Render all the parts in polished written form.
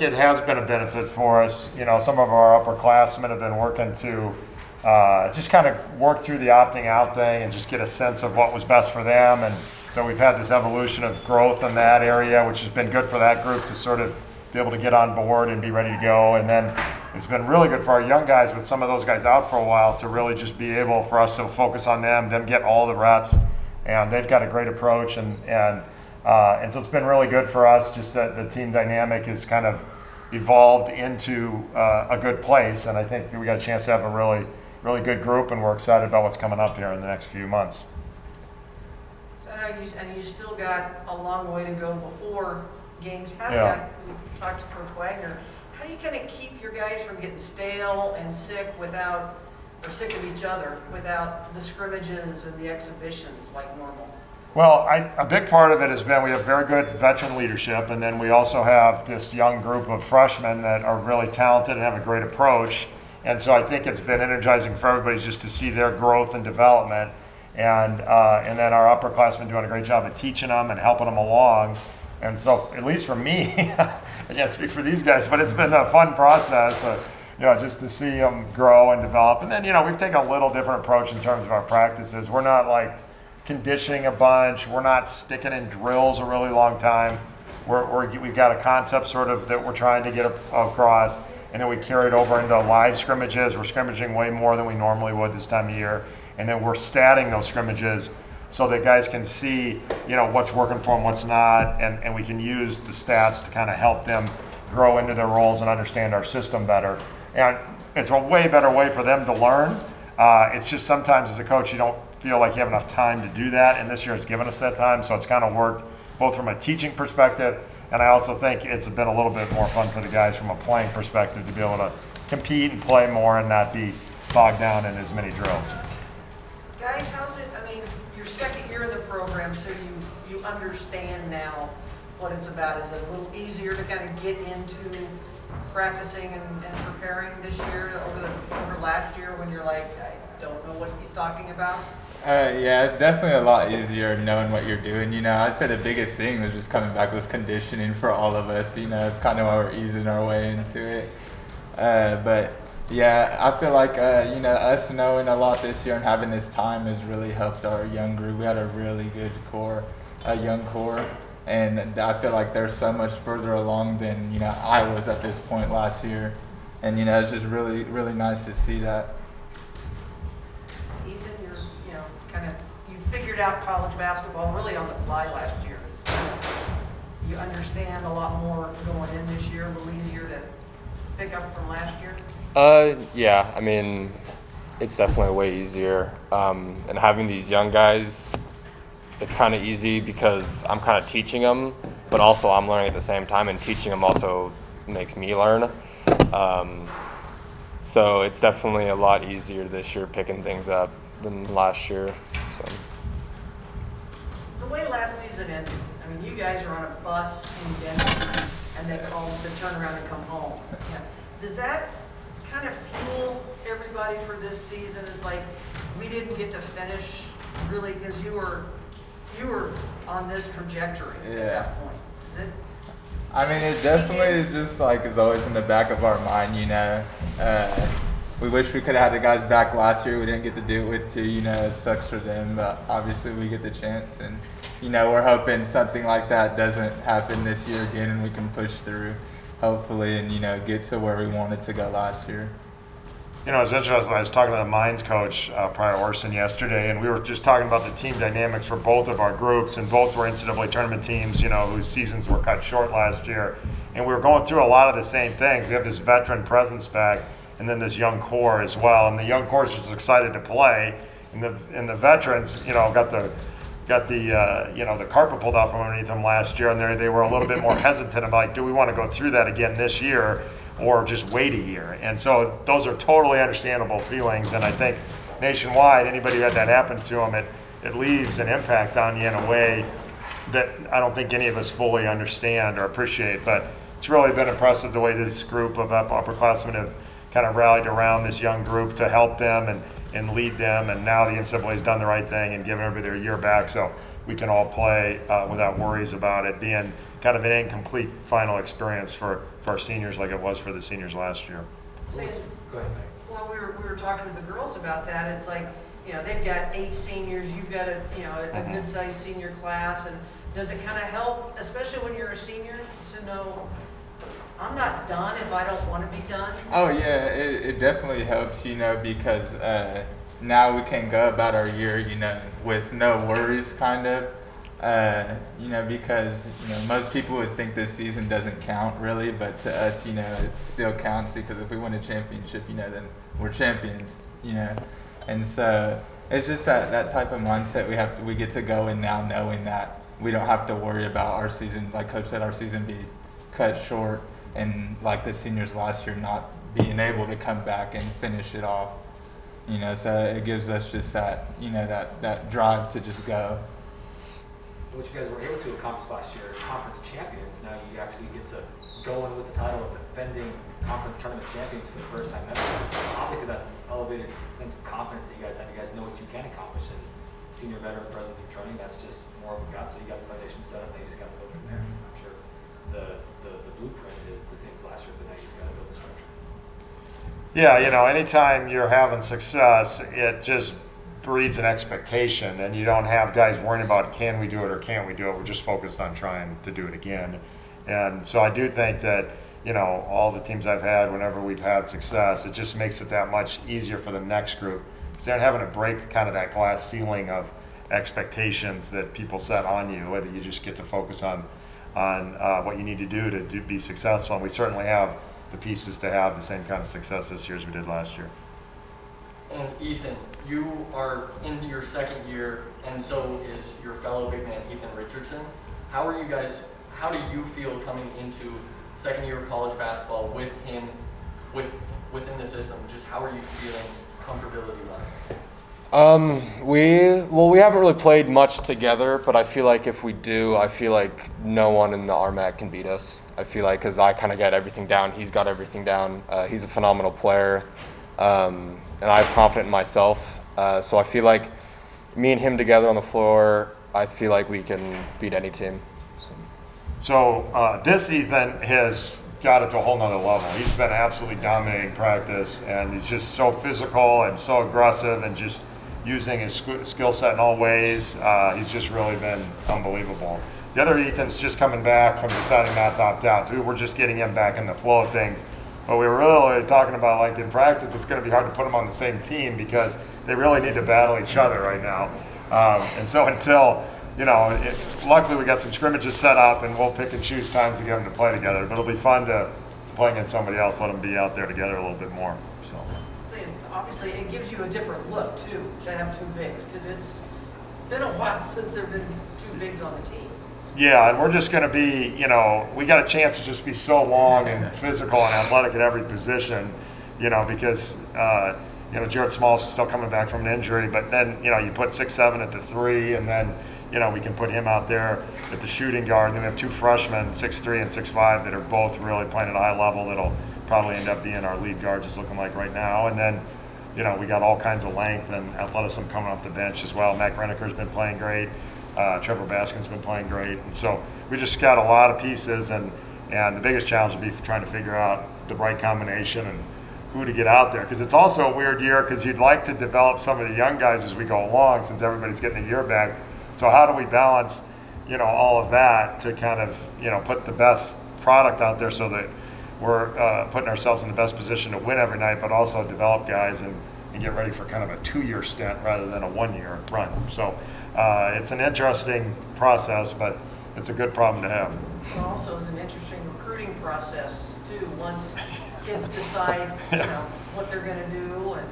think it has been a benefit for us. Some of our upperclassmen have been working to just kind of work through the opting out thing and just get a sense of what was best for them. And so we've had this evolution of growth in that area, which has been good for that group to sort of be able to get on board and be ready to go. And then it's been really good for our young guys, with some of those guys out for a while, to really just be able for us to focus on them get all the reps. And they've got a great approach, and so it's been really good for us. Just that the team dynamic has kind of evolved into a good place, and I think we got a chance to have a really, really good group, and we're excited about what's coming up here in the next few months. So and you still got a long way to go before games. We talked to Coach Wagner. How do you kind of keep your guys from getting stale and sick sick of each other without the scrimmages and the exhibitions like normal? Well, a big part of it has been we have very good veteran leadership, and then we also have this young group of freshmen that are really talented and have a great approach. And so I think it's been energizing for everybody just to see their growth and development, and then our upperclassmen doing a great job of teaching them and helping them along. And so, at least for me, I can't speak for these guys, but it's been a fun process, just to see them grow and develop. And then, we've taken a little different approach in terms of our practices. We're not like conditioning a bunch. We're not sticking in drills a really long time. We've got a concept sort of that we're trying to get across, and then we carry it over into live scrimmages. We're scrimmaging way more than we normally would this time of year, and then we're statting those scrimmages so that guys can see, what's working for them, what's not, and we can use the stats to kind of help them grow into their roles and understand our system better. And it's a way better way for them to learn. It's just sometimes as a coach, you don't feel like you have enough time to do that, and this year has given us that time, so it's kind of worked both from a teaching perspective, and I also think it's been a little bit more fun for the guys from a playing perspective to be able to compete and play more and not be bogged down in as many drills. Guys, how's it, your second year in the program, so you understand now what it's about. Is it a little easier to kind of get into practicing and preparing this year over last year when you're like, I don't know what he's talking about? Yeah, it's definitely a lot easier knowing what you're doing. I'd say the biggest thing was just coming back was conditioning for all of us. It's kind of why we're easing our way into it. But yeah, I feel like, us knowing a lot this year and having this time has really helped our young group. We had a really good young core. And I feel like they're so much further along than, I was at this point last year. And, it's just really, really nice to see that. Ethan, you figured out college basketball really on the fly last year. You understand a lot more going in this year, a little easier to pick up from last year? Yeah, it's definitely way easier. And having these young guys, it's kind of easy because I'm kind of teaching them, but also I'm learning at the same time, and teaching them also makes me learn. So it's definitely a lot easier this year picking things up than last year. So. The way last season ended, you guys are on a bus in Denver, and they call and said turn around and come home. Yeah. Does that kind of fuel everybody for this season? It's like we didn't get to finish really because you were on this trajectory at that point. Is it? It definitely just is always in the back of our mind, We wish we could have had the guys back last year. We didn't get to do it with two, it sucks for them, but obviously we get the chance, and, we're hoping something like that doesn't happen this year again, and we can push through, hopefully, and, get to where we wanted to go last year. It's interesting. I was talking to the Mines coach, Pryor Orson, yesterday, and we were just talking about the team dynamics for both of our groups, and both were NCAA tournament teams, whose seasons were cut short last year. And we were going through a lot of the same things. We have this veteran presence back, and then this young core as well. And the young core is just excited to play, and the veterans, got the carpet pulled out from underneath them last year, and they were a little bit more hesitant about, do we want to go through that again this year, or just wait a year? And so those are totally understandable feelings, and I think nationwide, anybody who had that happen to them, it leaves an impact on you in a way that I don't think any of us fully understand or appreciate. But it's really been impressive the way this group of upperclassmen have kind of rallied around this young group to help them and lead them, and now the NCAA has done the right thing and given everybody their year back, so we can all play without worries about it being kind of an incomplete final experience for our seniors like it was for the seniors last year. Say, Go ahead, Mike. well, we were talking with the girls about that. It's like, you know, they've got 8 seniors, you've got a good-sized senior class, and does it kind of help, especially when you're a senior, to know, I'm not done if I don't want to be done? Oh yeah, it definitely helps, you know, because now we can go about our year, you know, with no worries, kind of. You know, because, you know, most people would think this season doesn't count really, but to us, you know, it still counts, because if we win a championship, you know, then we're champions, you know. And so it's just that type of mindset we get to go in now, knowing that we don't have to worry about our season, like Coach said, our season be cut short, and like the seniors last year not being able to come back and finish it off. You know, so it gives us just that, you know, that drive to just go. What you guys were able to accomplish last year, conference champions. Now you actually get to go in with the title of defending conference tournament champions for the first time ever. Obviously, that's an elevated sense of confidence that you guys have. You guys know what you can accomplish, and senior veteran presence and training, that's just more of a gut. So you got the foundation set up, and you just got to go from there. I'm sure the blueprint is the same as last year, but now you just got to build the structure. Yeah, you know, anytime you're having success, it just breeds an expectation, and you don't have guys worrying about can we do it or can't we do it. We're just focused on trying to do it again. And so I do think that, you know, all the teams I've had, whenever we've had success, it just makes it that much easier for the next group. So they're having to break kind of that glass ceiling of expectations that people set on you, whether you just get to focus on what you need to do to be successful. And we certainly have the pieces to have the same kind of success this year as we did last year. And Ethan, you are in your second year, and so is your fellow big man, Ethan Richardson. How do you feel coming into second year of college basketball with him, within the system? Just how are you feeling comfortability-wise? We haven't really played much together, but I feel like if we do, I feel like no one in the RMAC can beat us. I feel like because I kind of got everything down, he's got everything down. He's a phenomenal player. And I have confidence in myself. So I feel like me and him together on the floor, I feel like we can beat any team. So this Ethan has got it to a whole nother level. He's been absolutely dominating practice, and he's just so physical and so aggressive and just using his skill set in all ways. He's just really been unbelievable. The other Ethan's just coming back from deciding not to opt out, so we're just getting him back in the flow of things. But we were really talking about, like, in practice, it's going to be hard to put them on the same team because they really need to battle each other right now. And so until, you know, luckily we got some scrimmages set up, and we'll pick and choose times to get them to play together. But it'll be fun to play against somebody else, let them be out there together a little bit more. So Obviously, it gives you a different look, too, to have 2 bigs, because it's been a while since there have been 2 bigs on the team. yeah, and we're just going to be, you know, we got a chance to just be so long and physical and athletic at every position, you know, because, you know, Jared Smalls is still coming back from an injury, but then, you know, you put 6'7" at the 3, and then, you know, we can put him out there at the shooting guard. And then we have 2 freshmen, 6'3" and 6'5", that are both really playing at a high level that'll probably end up being our lead guards, it's looking like right now. And then, you know, we got all kinds of length and athleticism coming off the bench as well. Mac Reneker's been playing great. Trevor Baskin's been playing great. And so we just got a lot of pieces, and the biggest challenge will be trying to figure out the right combination and who to get out there. Because it's also a weird year because you'd like to develop some of the young guys as we go along since everybody's getting a year back. So how do we balance, you know, all of that to kind of, you know, put the best product out there so that we're putting ourselves in the best position to win every night, but also develop guys and get ready for kind of a 2-year stint rather than a 1-year run. So it's an interesting process, but it's a good problem to have. It also is an interesting recruiting process, too, once kids decide, you know, what they're going to do and,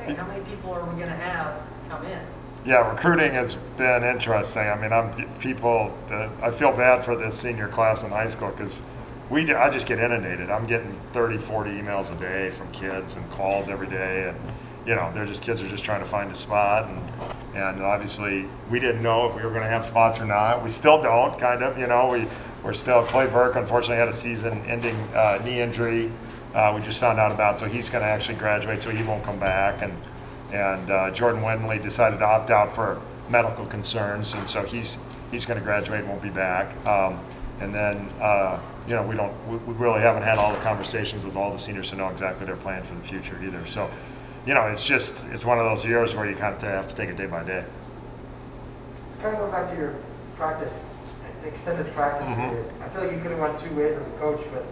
hey, how many people are we going to have come in? Yeah, recruiting has been interesting. I mean, I feel bad for the senior class in high school because I just get inundated. I'm getting 30, 40 emails a day from kids and calls every day, and you know, kids are just trying to find a spot, and obviously we didn't know if we were going to have spots or not. We still don't, kind of. You know, we're still. Clay Verk unfortunately had a season-ending knee injury. We just found out about, so he's going to actually graduate, so he won't come back, and Jordan Wendley decided to opt out for medical concerns, and so he's going to graduate and won't be back. And then, we really haven't had all the conversations with all the seniors to know exactly their plan for the future either. So, it's one of those years where you kind of have to take it day by day. Kind of go back to your practice, extended practice Mm-hmm. period. I feel like you could have went two ways as a coach, but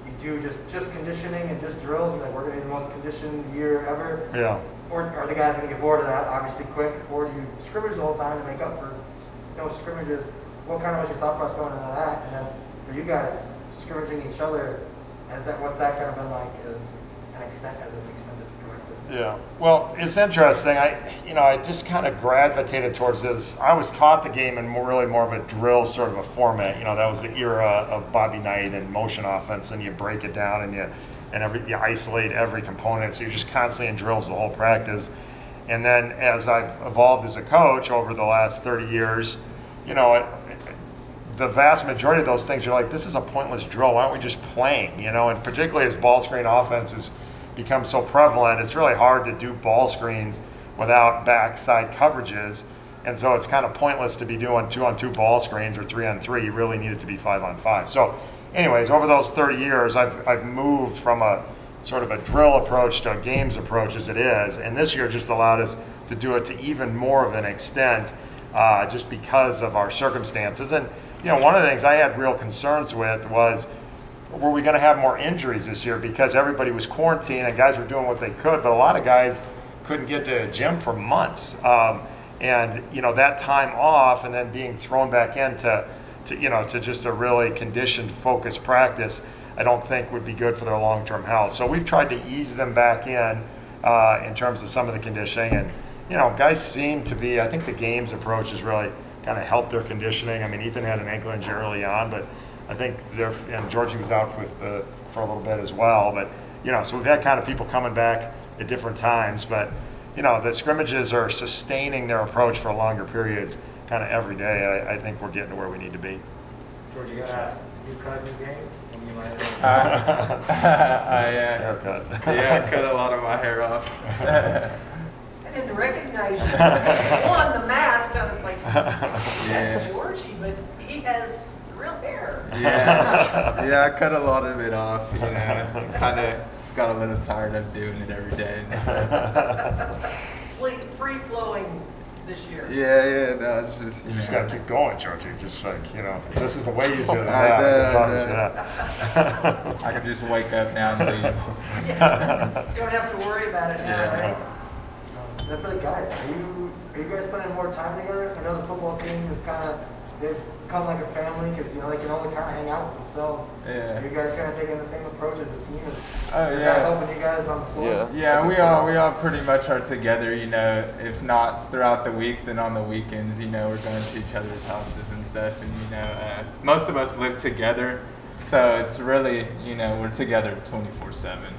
you do just conditioning and just drills, and like we're going to be the most conditioned year ever. Yeah. Or are the guys going to get bored of that, obviously quick, or do you scrimmage the whole time to make up for no scrimmages? What kind of was your thought process going into that? And then for you guys, scrimmaging each other, what's that kind of been like as an extended practice? Yeah. Well, it's interesting. I just kind of gravitated towards this. I was taught the game in really more of a drill sort of a format. That was the era of Bobby Knight and motion offense, and you break it down and you isolate every component. So you're just constantly in drills the whole practice. And then as I've evolved as a coach over the last 30 years, the vast majority of those things, you're like, this is a pointless drill. Why aren't we just playing? And particularly as ball screen offense has become so prevalent, it's really hard to do ball screens without backside coverages. And so it's kind of pointless to be doing 2-on-2 ball screens or 3-on-3. You really need it to be 5-on-5. So anyways, over those 30 years, I've moved from a sort of a drill approach to a games approach as it is. And this year just allowed us to do it to even more of an extent just because of our circumstances. And, one of the things I had real concerns with was, were we going to have more injuries this year because everybody was quarantined and guys were doing what they could, but a lot of guys couldn't get to the gym for months. And that time off and then being thrown back into to just a really conditioned, focused practice, I don't think would be good for their long-term health. So we've tried to ease them back in terms of some of the conditioning. And, guys seem to be, I think the games approach has really kind of helped their conditioning. I mean, Ethan had an ankle injury early on, but I think and Georgie was out for a little bit as well. But, so we've had kind of people coming back at different times. But, the scrimmages are sustaining their approach for longer periods kind of every day. I think we're getting to where we need to be. George, you got to ask, did you cut a new game? When you might Haircut. I cut a lot of my hair off. I didn't recognize you. On the mask, I was like, that's Georgie, but he has real hair. Yeah, I cut a lot of it off, kind of got a little tired of doing it every day. It's like free-flowing this year. No, it's just, You just got to keep going, Georgie. Just like, this is a way easier than I that. know. I can just wake up now and leave. Don't have to worry about it now, right? And for the guys, are you guys spending more time together? I know the football team is they've become like a family because, they can only kind of hang out with themselves. Yeah. Are you guys kind of taking the same approach as a team? Is Oh, that yeah. helping you guys on the floor? Yeah, we all pretty much are together, if not throughout the week, then on the weekends, we're going to each other's houses and stuff. And, most of us live together, so it's really, we're together 24/7.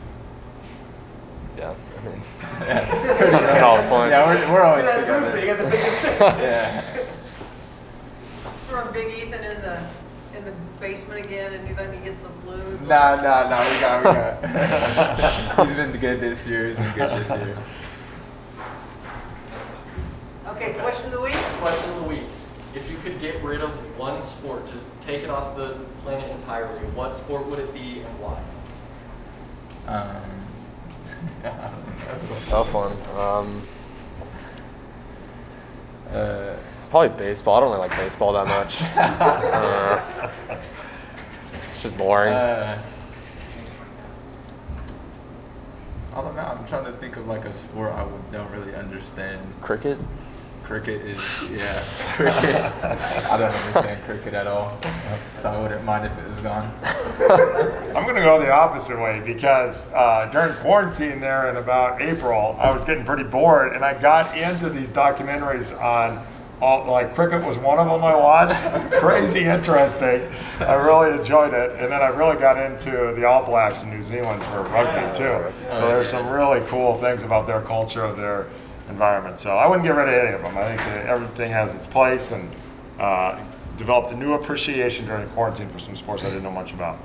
Yeah, I mean, Yeah. at all the points. Yeah, we're always See, that's together. you guys are big Yeah. Throwing Big Ethan in the basement again anytime he gets the flu. Nah, we got. He's been good this year. Okay, question of the week? Question of the week. If you could get rid of one sport, just take it off the planet entirely, what sport would it be and why? Tough one. Probably baseball. I don't really like baseball that much. It's just boring. I don't know. I'm trying to think of like a sport don't really understand. Cricket? Cricket is, cricket. I don't understand cricket at all, so I wouldn't mind if it was gone. I'm going to go the opposite way because during quarantine there in about April, I was getting pretty bored and I got into these documentaries on cricket was one of them I watched. Crazy interesting. I really enjoyed it. And then I really got into the All Blacks in New Zealand for rugby too. So there's some really cool things about their culture, of their environment. So I wouldn't get rid of any of them. I think that everything has its place, and developed a new appreciation during quarantine for some sports I didn't know much about.